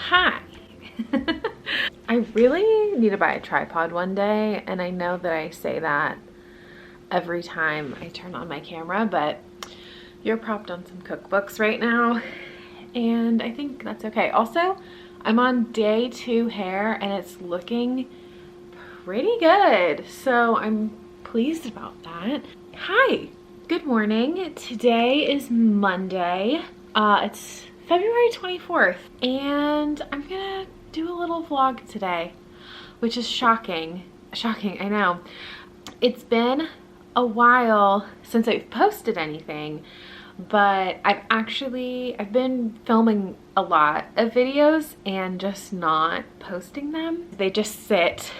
Hi. I really need to buy a tripod one day, and I know that I say that every time I turn on my camera, but you're propped on some cookbooks right now, and I think that's okay. Also, I'm on day 2 hair and it's looking pretty good, so I'm pleased about that. Hi, good morning. Today is Monday. It's February 24th, and I'm gonna do a little vlog today, which is shocking. I know. It's been a while since I've posted anything, but I've been filming a lot of videos and just not posting them. They just sit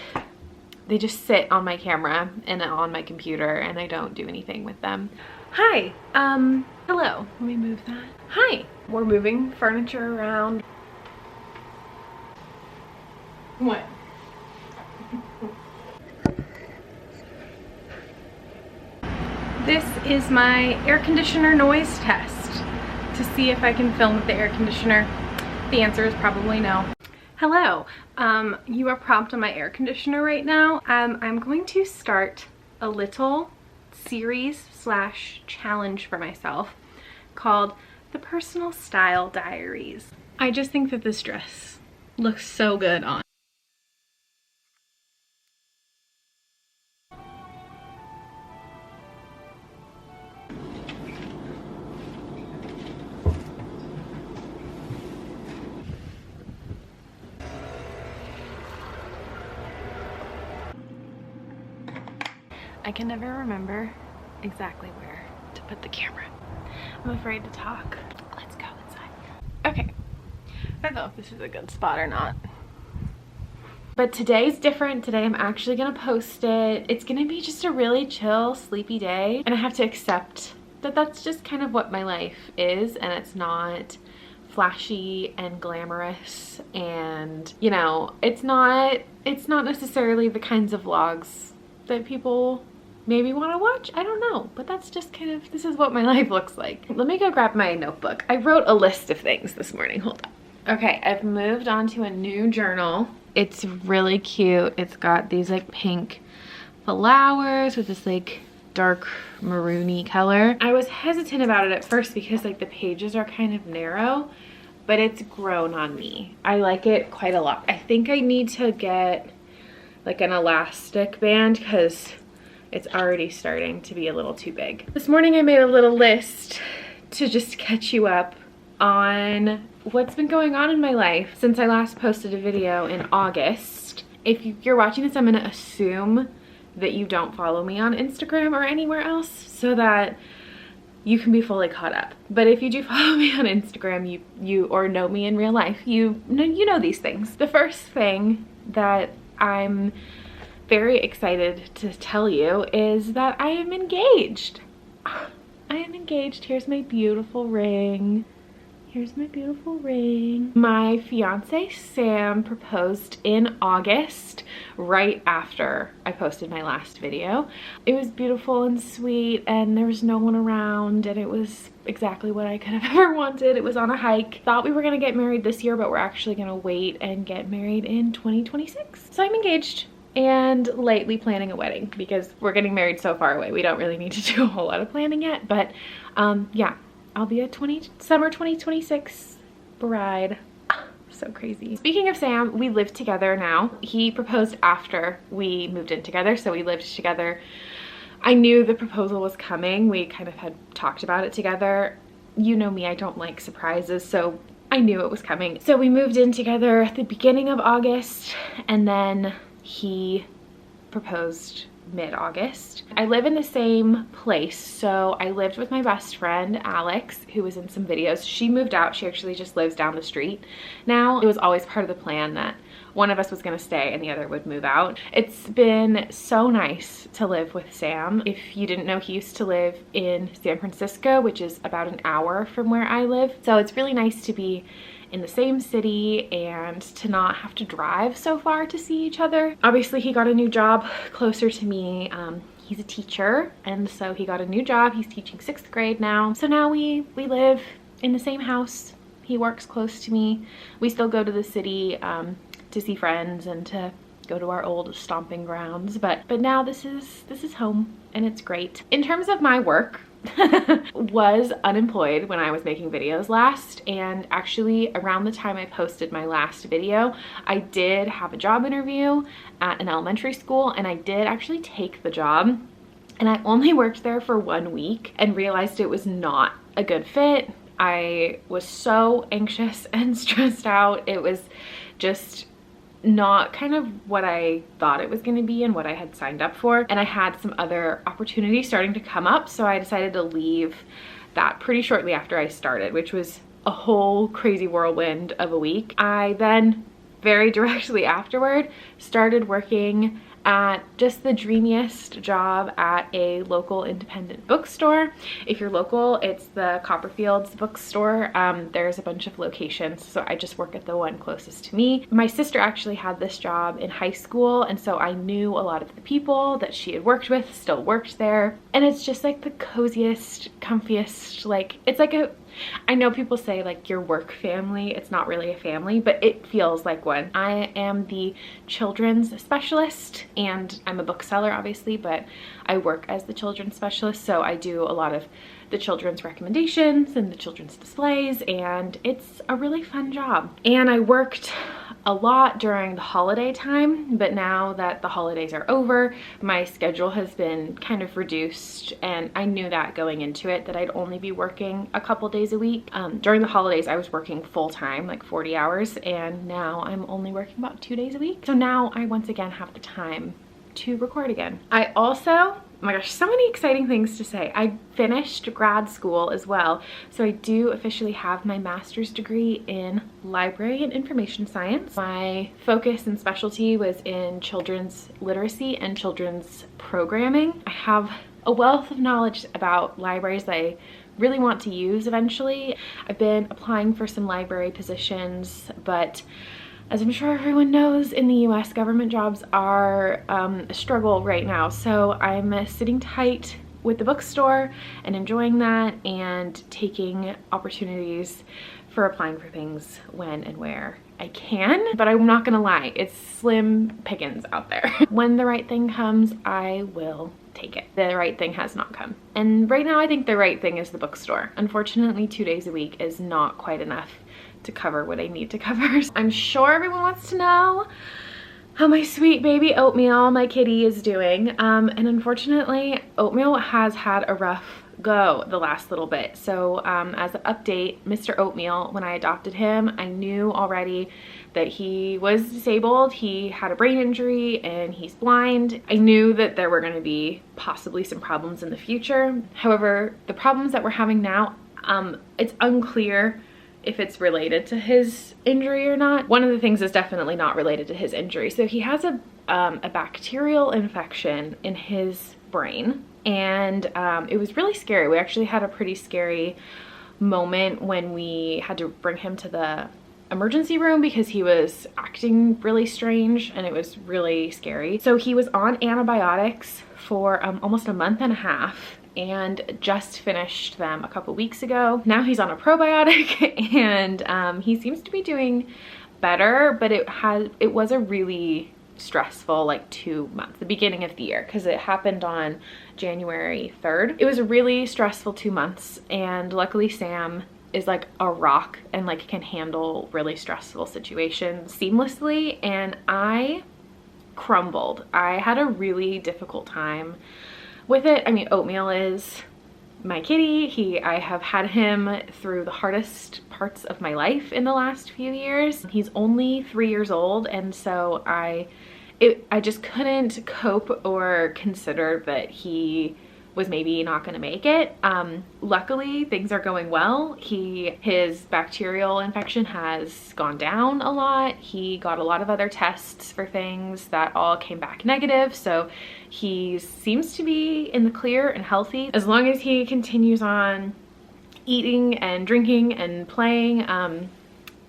on my camera and on my computer, and I don't do anything with them. Hi, hello, let me move that. Hi, we're moving furniture around. What? This is my air conditioner noise test to see if I can film with the air conditioner. The answer is probably no. Hello, you are propped on my air conditioner right now. I'm going to start a little series / challenge for myself called the Personal Style Diaries. I just think that this dress looks so good on. I can never remember exactly where to put the camera. I'm afraid to talk. Let's go inside. Okay, I don't know if this is a good spot or not. But today's different. Today I'm actually gonna post it. It's gonna be just a really chill, sleepy day. And I have to accept that that's just kind of what my life is, and it's not flashy and glamorous, and you know, it's not necessarily the kinds of vlogs that people maybe want to watch. I don't know, but that's just kind of, this is what my life looks like. Let me go grab my notebook. I wrote a list of things this morning. Hold on. Okay, I've moved on to a new journal. It's really cute. It's got these like pink flowers with this like dark maroony color. I was hesitant about it at first because like the pages are kind of narrow, but it's grown on me. I like it quite a lot. I think I need to get like an elastic band because it's already starting to be a little too big. This morning I made a little list to just catch you up on what's been going on in my life since I last posted a video in August. If you're watching this, I'm gonna assume that you don't follow me on Instagram or anywhere else so that you can be fully caught up. But if you do follow me on Instagram, you or know me in real life, you know these things. The first thing that I'm very excited to tell you is that I am engaged. I am engaged. Here's my beautiful ring. Here's my beautiful ring. My fiance Sam proposed in August, right after I posted my last video. It was beautiful and sweet, and there was no one around, and it was exactly what I could have ever wanted. It was on a hike. Thought we were gonna get married this year, but we're actually gonna wait and get married in 2026. So I'm engaged and lightly planning a wedding because we're getting married so far away. We don't really need to do a whole lot of planning yet, but yeah, I'll be a summer 2026 bride. So crazy. Speaking of Sam, we live together now. He proposed after we moved in together, so we lived together. I knew the proposal was coming. We kind of had talked about it together. You know me, I don't like surprises, so I knew it was coming. So we moved in together at the beginning of August, and then he proposed mid-August. I live in the same place, so I lived with my best friend Alex, who was in some videos. She moved out. She actually just lives down the street now. It was always part of the plan that one of us was gonna stay and the other would move out. It's been so nice to live with Sam. If you didn't know, he used to live in San Francisco, which is about an hour from where I live. So it's really nice to be in the same city and to not have to drive so far to see each other. Obviously, he got a new job closer to me. He's a teacher, and so he got a new job. He's teaching 6th grade now. So now we live in the same house. He works close to me. We still go to the city to see friends and to go to our old stomping grounds, but now this is home, and it's great. In terms of my work, was unemployed when I was making videos last, and actually around the time I posted my last video, I did have a job interview at an elementary school, and I did actually take the job, and I only worked there for 1 week and realized it was not a good fit. I was so anxious and stressed out. It was just not kind of what I thought it was going to be and what I had signed up for, and I had some other opportunities starting to come up, so I decided to leave that pretty shortly after I started, which was a whole crazy whirlwind of a week. I then very directly afterward started working at just the dreamiest job at a local independent bookstore. If you're local, it's the Copperfields bookstore. There's a bunch of locations, so I just work at the one closest to me. My sister actually had this job in high school, and so I knew a lot of the people that she had worked with still worked there. And it's just like the coziest, comfiest, like, it's like a, I know people say like your work family, it's not really a family, but it feels like one. I am the children's specialist, and I'm a bookseller obviously, but I work as the children's specialist, so I do a lot of the children's recommendations and the children's displays, and it's a really fun job. And I worked a lot during the holiday time, but now that the holidays are over, my schedule has been kind of reduced, and I knew that going into it, that I'd only be working a couple days a week. During the holidays I was working full-time, like 40 hours, and now I'm only working about 2 days a week. So now I once again have the time to record again. I also, oh my gosh, so many exciting things to say. I finished grad school as well. So I do officially have my master's degree in library and information science. My focus and specialty was in children's literacy and children's programming. I have a wealth of knowledge about libraries that I really want to use eventually. I've been applying for some library positions, but as I'm sure everyone knows, in the US, government jobs are a struggle right now. So I'm sitting tight with the bookstore and enjoying that, and taking opportunities for applying for things when and where I can. But I'm not gonna lie, it's slim pickings out there. When the right thing comes, I will take it. The right thing has not come. And right now I think the right thing is the bookstore. Unfortunately, 2 days a week is not quite enough to cover what I need to cover. I'm sure everyone wants to know how my sweet baby Oatmeal, my kitty, is doing. And unfortunately, Oatmeal has had a rough go the last little bit. So as an update, Mr. Oatmeal, when I adopted him, I knew already that he was disabled. He had a brain injury and he's blind. I knew that there were going to be possibly some problems in the future. However, the problems that we're having now, it's unclear if it's related to his injury or not. One of the things is definitely not related to his injury. So he has a bacterial infection in his brain, and it was really scary. We actually had a pretty scary moment when we had to bring him to the emergency room because he was acting really strange, and it was really scary. So he was on antibiotics for almost a month and a half, and just finished them a couple weeks ago. Now he's on a probiotic, and he seems to be doing better, but it was a really stressful like 2 months, the beginning of the year, because it happened on January 3rd. It was a really stressful 2 months, and luckily Sam is like a rock and like can handle really stressful situations seamlessly, and I crumbled. I had a really difficult time with it. I mean, Oatmeal is my kitty. I have had him through the hardest parts of my life in the last few years. He's only 3 years old, and so I just couldn't cope or consider that he was maybe not going to make it. Luckily, things are going well. His bacterial infection has gone down a lot. He got a lot of other tests for things that all came back negative. So he seems to be in the clear and healthy. As long as he continues on eating and drinking and playing,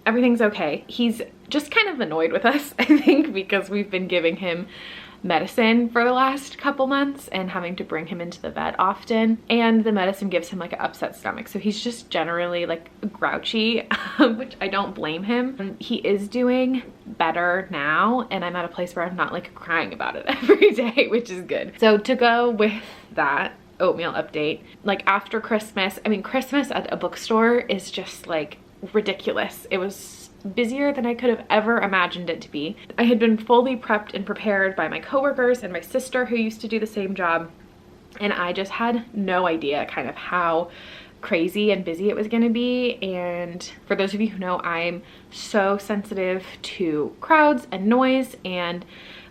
everything's okay. He's just kind of annoyed with us, I think, because we've been giving him medicine for the last couple months and having to bring him into the vet often, and the medicine gives him like an upset stomach, so he's just generally like grouchy, which I don't blame him. He is doing better now, and I'm at a place where I'm not like crying about it every day, which is good. So to go with that oatmeal update, like after Christmas, I mean, Christmas at a bookstore is just like ridiculous. It was busier than I could have ever imagined it to be. I had been fully prepped and prepared by my coworkers and my sister who used to do the same job, and I just had no idea kind of how crazy and busy it was going to be. And for those of you who know, I'm so sensitive to crowds and noise and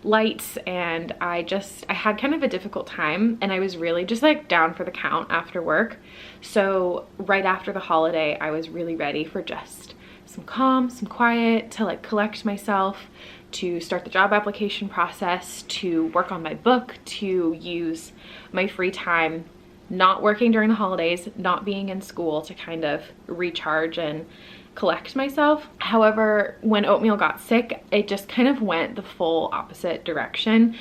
lights, and I had kind of a difficult time, and I was really just like down for the count after work. So right after the holiday, I was really ready for just some calm, some quiet, to like collect myself, to start the job application process, to work on my book, to use my free time not working during the holidays, not being in school, to kind of recharge and collect myself. However, when Oatmeal got sick, it just kind of went the full opposite direction.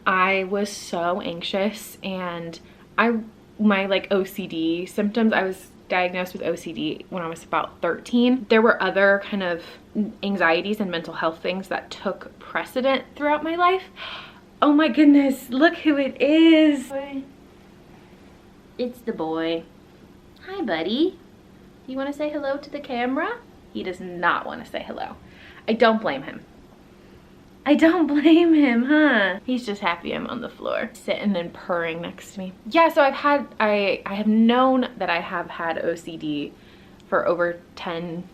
I was so anxious, and my like OCD symptoms, I was diagnosed with OCD when I was about 13. There were other kind of anxieties and mental health things that took precedent throughout my life. Oh my goodness, look who it is. It's the boy. Hi, buddy. You want to say hello to the camera? He does not want to say hello. I don't blame him. I don't blame him, huh? He's just happy I'm on the floor, sitting and purring next to me. Yeah, so I have known that I have had OCD for over 10,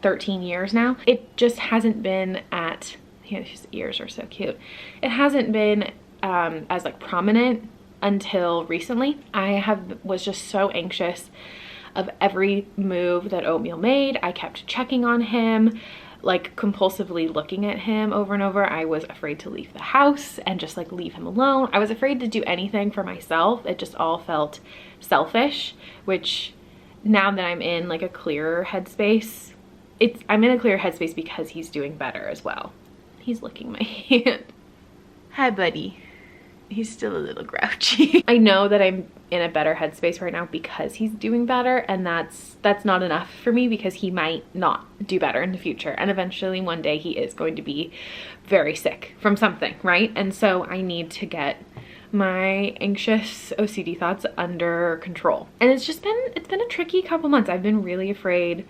13 years now. It just hasn't been at, his ears are so cute. It hasn't been as like prominent until recently. I was just so anxious of every move that Oatmeal made. I kept checking on him, like compulsively looking at him over and over. I was afraid to leave the house and just like leave him alone. I was afraid to do anything for myself. It just all felt selfish, which now that I'm in like a clearer headspace, I'm in a clearer headspace because he's doing better as well. He's licking my hand. Hi, buddy. He's still a little grouchy. I know that I'm in a better headspace right now because he's doing better, and that's not enough for me because he might not do better in the future, and eventually one day he is going to be very sick from something, right? And so I need to get my anxious OCD thoughts under control. And it's been a tricky couple months. I've been really afraid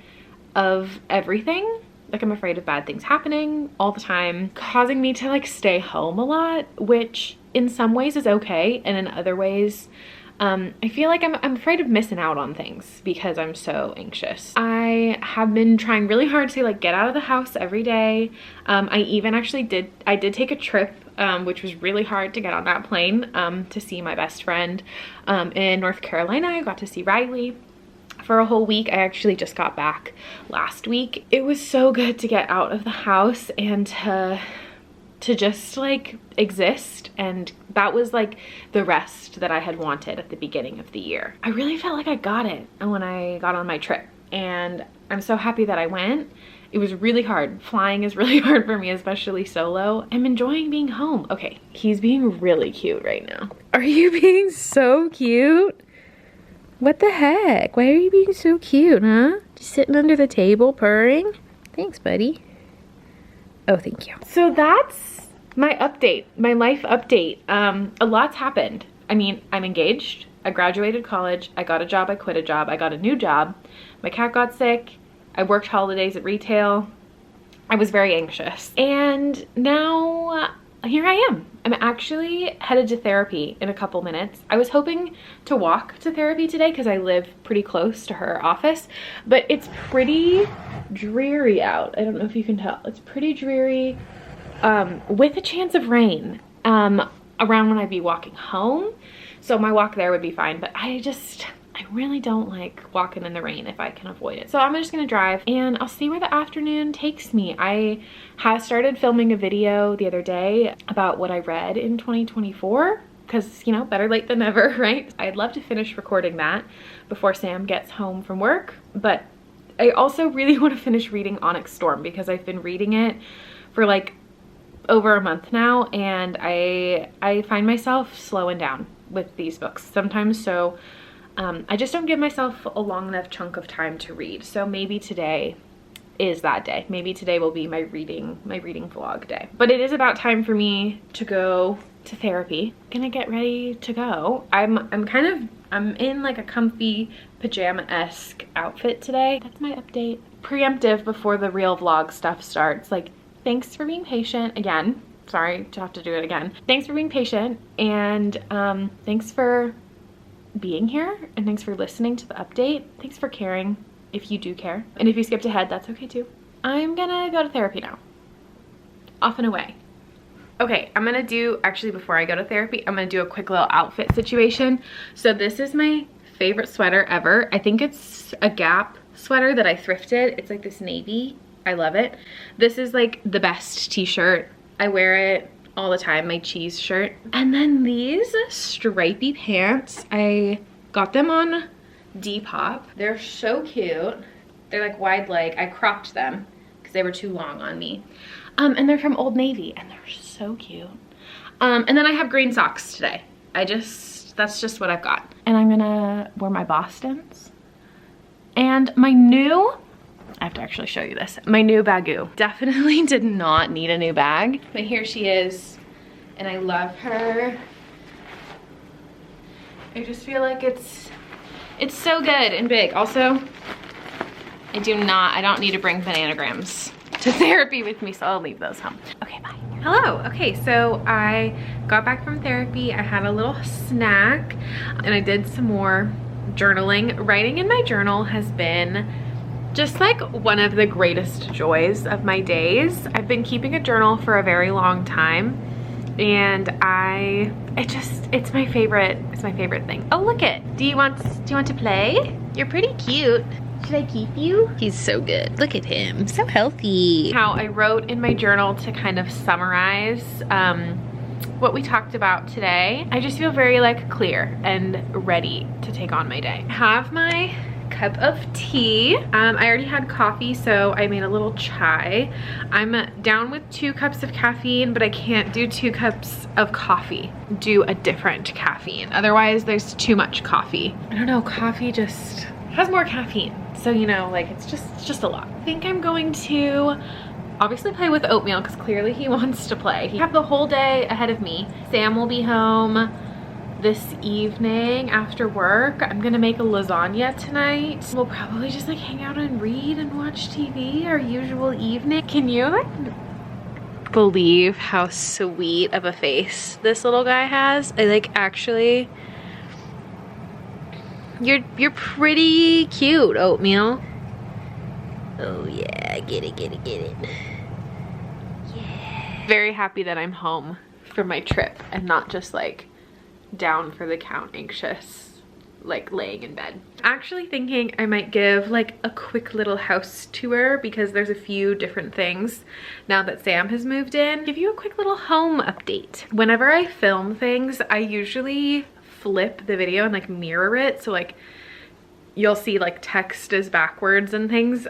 of everything. Like, I'm afraid of bad things happening all the time, causing me to like stay home a lot, which in some ways is okay, and in other ways I feel like I'm afraid of missing out on things because I'm so anxious. I have been trying really hard to like get out of the house every day. I even actually did take a trip, which was really hard to get on that plane, to see my best friend in North Carolina. I got to see Riley for a whole week. I actually just got back last week. It was so good to get out of the house and to just like exist, and that was like the rest that I had wanted at the beginning of the year. I really felt like I got it when I got on my trip, and I'm so happy that I went. It was really hard. Flying is really hard for me, especially solo. I'm enjoying being home. Okay, he's being really cute right now. Are you being so cute? What the heck? Why are you being so cute, huh? Just sitting under the table purring? Thanks, buddy. Oh, thank you. So that's my update, my life update. A lot's happened. I mean, I'm engaged. I graduated college. I got a job. I quit a job. I got a new job. My cat got sick. I worked holidays at retail. I was very anxious. And now here I am. I'm actually headed to therapy in a couple minutes. I was hoping to walk to therapy today because I live pretty close to her office, but it's pretty dreary out. I don't know if you can tell. It's pretty dreary with a chance of rain around when I'd be walking home. So my walk there would be fine, but I really don't like walking in the rain if I can avoid it. So I'm just gonna drive and I'll see where the afternoon takes me. I have started filming a video the other day about what I read in 2024 because, you know, better late than never, right? I'd love to finish recording that before Sam gets home from work, but I also really want to finish reading Onyx Storm because I've been reading it for like over a month now, and I find myself slowing down with these books sometimes, so I just don't give myself a long enough chunk of time to read. So maybe today is that day. Maybe today will be my reading vlog day. But it is about time for me to go to therapy. Gonna get ready to go. I'm in like a comfy pajama-esque outfit today. That's my update. Preemptive before the real vlog stuff starts. Like, thanks for being patient again. Sorry to have to do it again. Thanks for being patient, and thanks for being here, and thanks for listening to the update. Thanks for caring, if you do care. And if you skipped ahead, that's okay too. I'm gonna go to therapy now. Off and away. Okay, I'm gonna do, actually before I go to therapy, I'm gonna do a quick little outfit situation. So this is my favorite sweater ever. I think it's a Gap sweater that I thrifted. It's like this navy. I love it. This is like the best t-shirt. I wear it all the time, my cheese shirt. And then these stripy pants, I got them on Depop. They're so cute. They're like wide leg. I cropped them because they were too long on me. And they're from Old Navy, and they're so cute. And then I have green socks today. That's just what I've got. And I'm gonna wear my Bostons. And my new, I have to actually show you this, my new bagoo. Definitely did not need a new bag, but here she is, and I love her. I just feel like it's so good and big. Also, I don't need to bring bananagrams to therapy with me, so I'll leave those home. Okay, bye. Hello. Okay, so I got back from therapy. I had a little snack, and I did some more journaling. Writing in my journal has been just like one of the greatest joys of my days. I've been keeping a journal for a very long time, and it's my favorite thing. Oh, look it. Do you want to play? You're pretty cute. Should I keep you? He's so good. Look at him. So healthy. How I wrote in my journal to kind of summarize what we talked about today. I just feel very like clear and ready to take on my day. I have my cup of tea. I already had coffee, so I made a little chai. I'm down with 2 cups of caffeine, but I can't do 2 cups of coffee. Do a different caffeine. Otherwise, there's too much coffee. I don't know, coffee just has more caffeine. So, you know, like it's just a lot. I think I'm going to obviously play with Oatmeal because clearly he wants to play. He have the whole day ahead of me. Sam will be home this evening after work. I'm gonna make a lasagna tonight. We'll probably just like hang out and read and watch TV, our usual evening. Can you like believe how sweet of a face this little guy has? I like actually, you're pretty cute, Oatmeal. Oh yeah, get it. Yeah. Very happy that I'm home for my trip and not just like down for the count, anxious, like laying in bed. Actually thinking I might give like a quick little house tour because there's a few different things now that Sam has moved in. Give you a quick little home update. Whenever I film things, I usually flip the video and like mirror it, so like you'll see like text is backwards and things,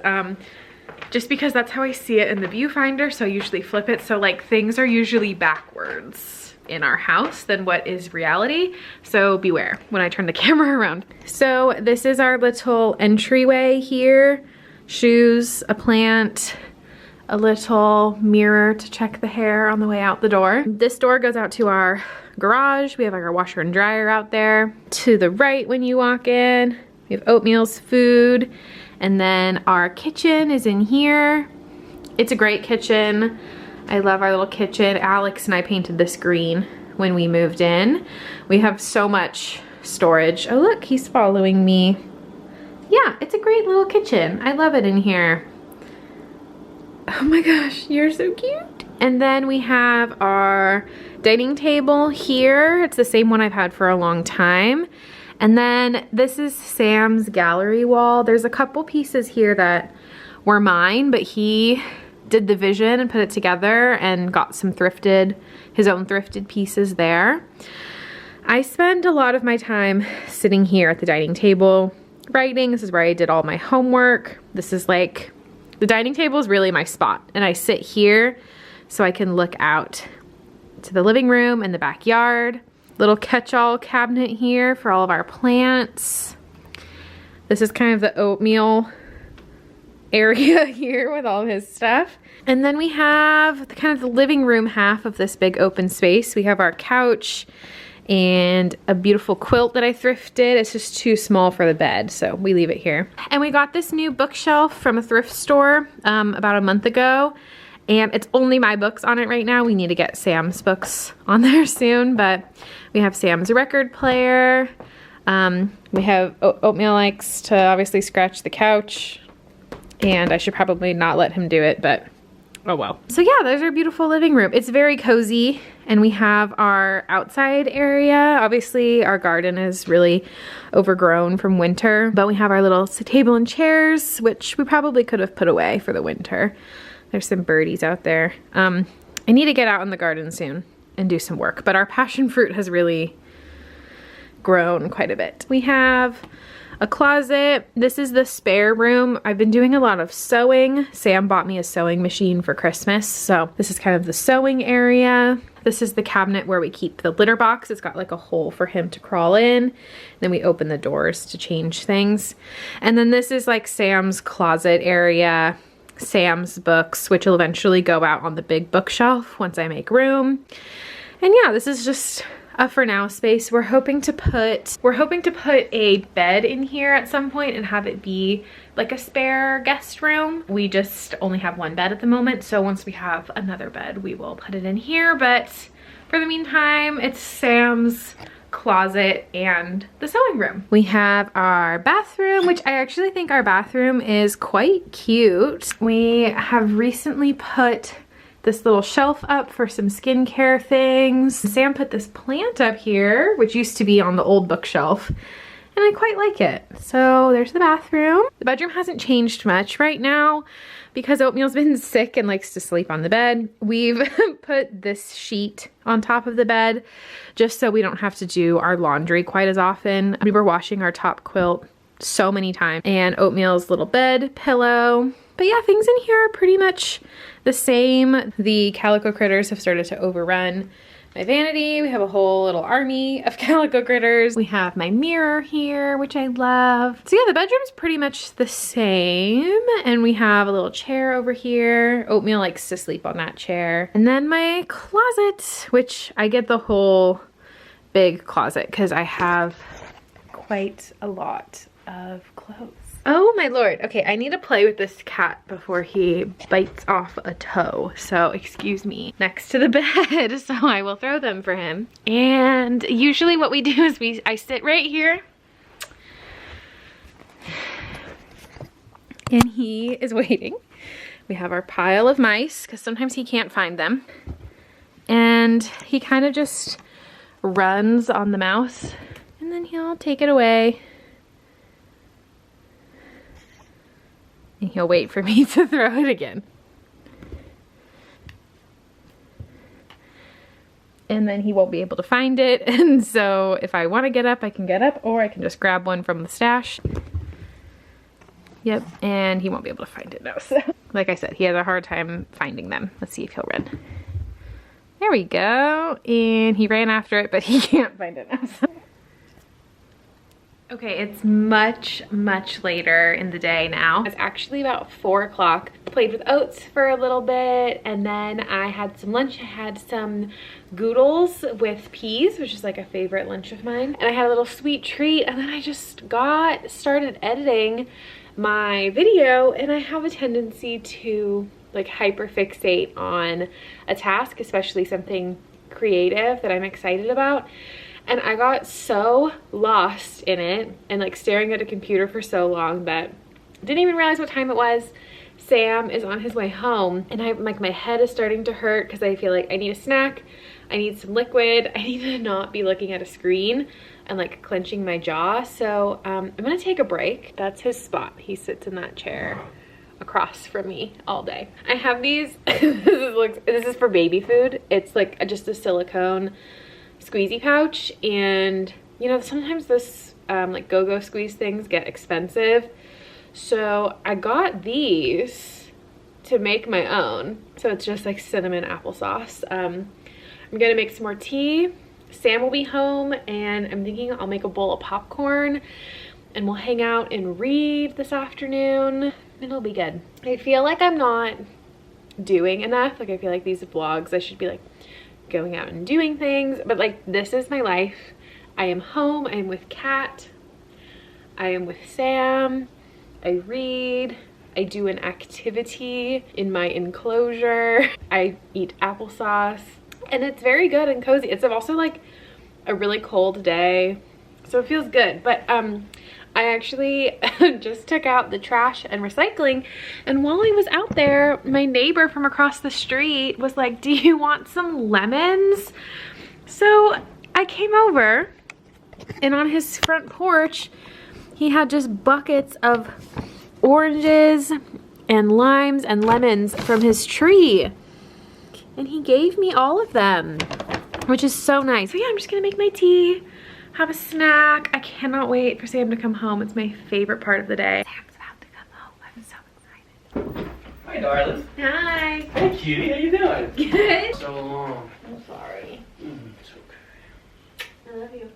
just because that's how I see it in the viewfinder, so I usually flip it, so like things are usually backwards in our house than what is reality, so beware when I turn the camera around. So this is our little entryway here. Shoes, a plant, a little mirror to check the hair on the way out the door. This door goes out to our garage. We have like our washer and dryer out there. To the right when you walk in, we have Oatmeal's food, and then our kitchen is in here. It's a great kitchen. I love our little kitchen. Alex and I painted this green when we moved in. We have so much storage. Oh look, he's following me. Yeah, it's a great little kitchen. I love it in here. Oh my gosh, you're so cute. And then we have our dining table here. It's the same one I've had for a long time. And then this is Sam's gallery wall. There's a couple pieces here that were mine, but he did the vision and put it together and got some his own thrifted pieces there. I spend a lot of my time sitting here at the dining table writing. This is where I did all my homework. This is like, the dining table is really my spot, and I sit here so I can look out to the living room and the backyard. Little catch-all cabinet here for all of our plants. This is kind of the oatmeal area here with all of his stuff. And then we have the kind of the living room half of this big open space. We have our couch and a beautiful quilt that I thrifted. It's just too small for the bed, so we leave it here. And we got this new bookshelf from a thrift store about a month ago. And it's only my books on it right now. We need to get Sam's books on there soon, but we have Sam's record player. We have Oatmeal likes to obviously scratch the couch, and I should probably not let him do it, but oh well. So yeah, there's our beautiful living room. It's very cozy, and we have our outside area. Obviously, our garden is really overgrown from winter, but we have our little table and chairs, which we probably could have put away for the winter. There's some birdies out there. I need to get out in the garden soon and do some work, but our passion fruit has really grown quite a bit. We have a closet. This is the spare room. I've been doing a lot of sewing. Sam bought me a sewing machine for Christmas, so this is kind of the sewing area. This is the cabinet where we keep the litter box. It's got like a hole for him to crawl in. Then we open the doors to change things. And then this is like Sam's closet area. Sam's books, which will eventually go out on the big bookshelf once I make room. And yeah, this is just a for now space. We're hoping to put a bed in here at some point and have it be like a spare guest room. We just only have one bed at the moment, so once we have another bed, we will put it in here. But for the meantime, it's Sam's closet and the sewing room. We have our bathroom, which I actually think our bathroom is quite cute. We have recently put this little shelf up for some skincare things. Sam put this plant up here, which used to be on the old bookshelf, and I quite like it. So there's the bathroom. The bedroom hasn't changed much right now because Oatmeal's been sick and likes to sleep on the bed. We've put this sheet on top of the bed just so we don't have to do our laundry quite as often. We were washing our top quilt so many times, and Oatmeal's little bed pillow. But yeah, things in here are pretty much the same. The calico critters have started to overrun my vanity. We have a whole little army of calico critters. We have my mirror here, which I love. So yeah, the bedroom's pretty much the same. And we have a little chair over here. Oatmeal likes to sleep on that chair. And then my closet, which I get the whole big closet because I have quite a lot of clothes. Oh my lord. Okay, I need to play with this cat before he bites off a toe. So excuse me. Next to the bed, so I will throw them for him. And usually what we do is I sit right here. And he is waiting. We have our pile of mice because sometimes he can't find them. And he kind of just runs on the mouse and then he'll take it away. And he'll wait for me to throw it again. And then he won't be able to find it. And so if I want to get up, I can get up, or I can just grab one from the stash. Yep, and he won't be able to find it now. So, like I said, he has a hard time finding them. Let's see if he'll run. There we go. And he ran after it, but he can't find it now. So. Okay, it's much later in the day now. It's actually about 4 o'clock. Played with oats for a little bit, and then I had some lunch. I had some goodles with peas, which is like a favorite lunch of mine. And I had a little sweet treat, and then I just started editing my video, and I have a tendency to like hyperfixate on a task, especially something creative that I'm excited about. And I got so lost in it and like staring at a computer for so long that I didn't even realize what time it was. Sam is on his way home, and my head is starting to hurt because I feel like I need a snack. I need some liquid. I need to not be looking at a screen and like clenching my jaw. So I'm gonna take a break. That's his spot. He sits in that chair across from me all day. I have these, this is for baby food. It's like just a silicone squeezy pouch, and you know, sometimes this like go-go squeeze things get expensive, so I got these to make my own. So it's just like cinnamon applesauce. I'm gonna make some more tea. Sam will be home, and I'm thinking I'll make a bowl of popcorn and we'll hang out and read this afternoon. It'll be good. I feel like I'm not doing enough. Like I feel like these vlogs I should be like going out and doing things, but like this is my life. I am home, I am with Kat, I am with Sam, I read, I do an activity in my enclosure, I eat applesauce, and it's very good and cozy. It's also like a really cold day, so it feels good. But I actually just took out the trash and recycling, and while I was out there, my neighbor from across the street was like, do you want some lemons? So I came over, and on his front porch, he had just buckets of oranges and limes and lemons from his tree. And he gave me all of them, which is so nice. So yeah, I'm just gonna make my tea, have a snack. I cannot wait for Sam to come home. It's my favorite part of the day. Sam's about to come home. I'm so excited. Hi, darling. Hi. Hey, cutie. How you doing? Good. So long. I'm sorry. It's okay. I love you.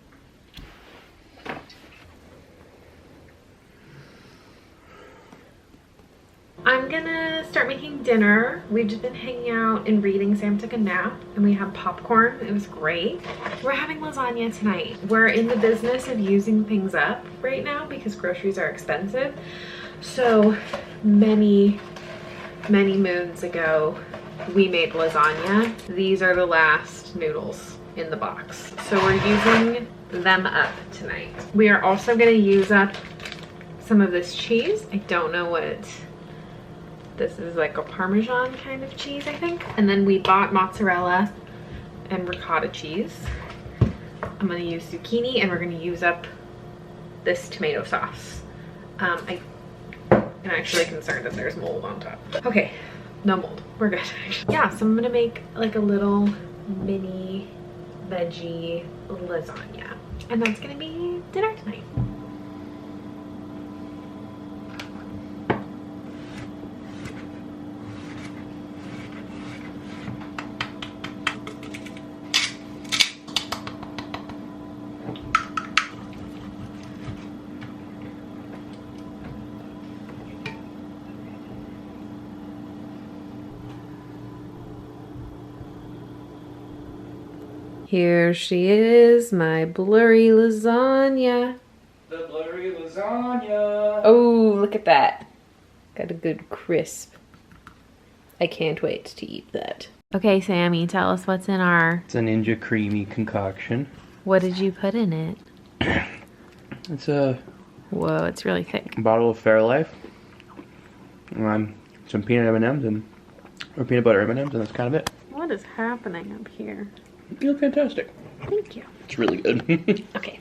I'm gonna start making dinner. We've just been hanging out and reading. Sam took a nap and we had popcorn. It was great. We're having lasagna tonight. We're in the business of using things up right now because groceries are expensive. So many moons ago, we made lasagna. These are the last noodles in the box. So we're using them up tonight. We are also gonna use up some of this cheese. I don't know what this is, like a Parmesan kind of cheese, I think. And then we bought mozzarella and ricotta cheese. I'm gonna use zucchini, and we're gonna use up this tomato sauce. I'm actually concerned that there's mold on top. Okay, no mold, we're good. Yeah, so I'm gonna make like a little mini veggie lasagna, and that's gonna be dinner tonight. Here she is, my blurry lasagna. The blurry lasagna. Oh, look at that. Got a good crisp. I can't wait to eat that. Okay, Sammy, tell us what's in our... It's a Ninja Creami concoction. What did you put in it? It's a... Whoa, it's really thick. Bottle of Fairlife. Some peanut M&Ms or peanut butter M&Ms, and that's kind of it. What is happening up here? You look fantastic. Thank you. It's really good. Okay.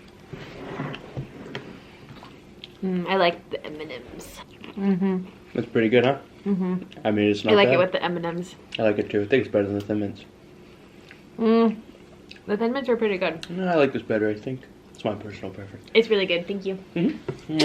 I like the M&Ms. Mm-hmm. That's pretty good, huh? Mm-hmm. I mean, it's not I like bad. it with the M&Ms. I like it too. I think it's better than the Thin Mints. The Thin Mints are pretty good. No, I like this better, I think. It's my personal preference. It's really good. Thank you. Mm-hmm.